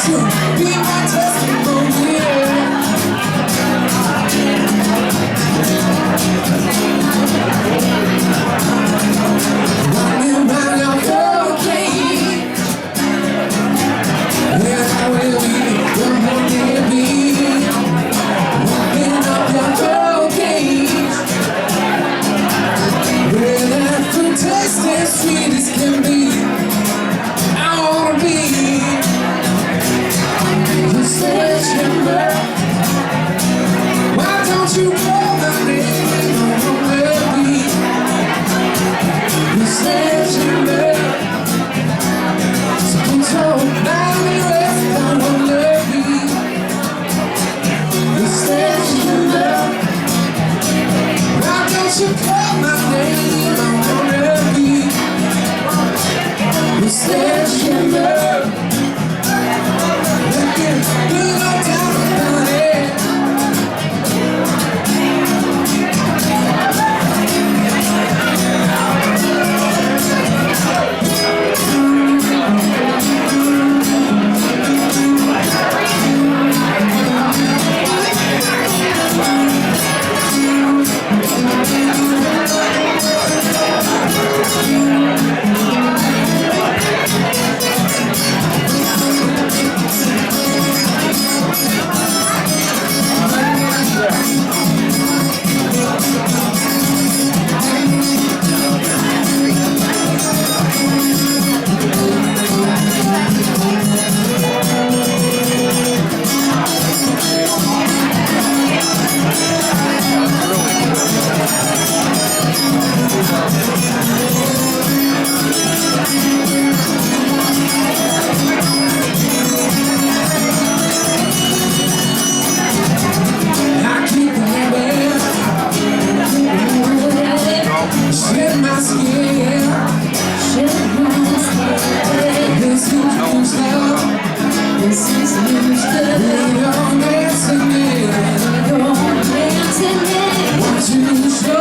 be my testimony. Running round your hurricane, where I will be, you're more near me. Walking up your hurricane, where that fruit tastes as sweet as can be. I wanna be your sledgehammer. Why don't you call my name? I wanna be your sledgehammer. So control my rest. I wanna be your sledgehammer. Why don't you call my name? I wanna be your sledgehammer. This is good. You're dancing in. You're dancing in. Want you to show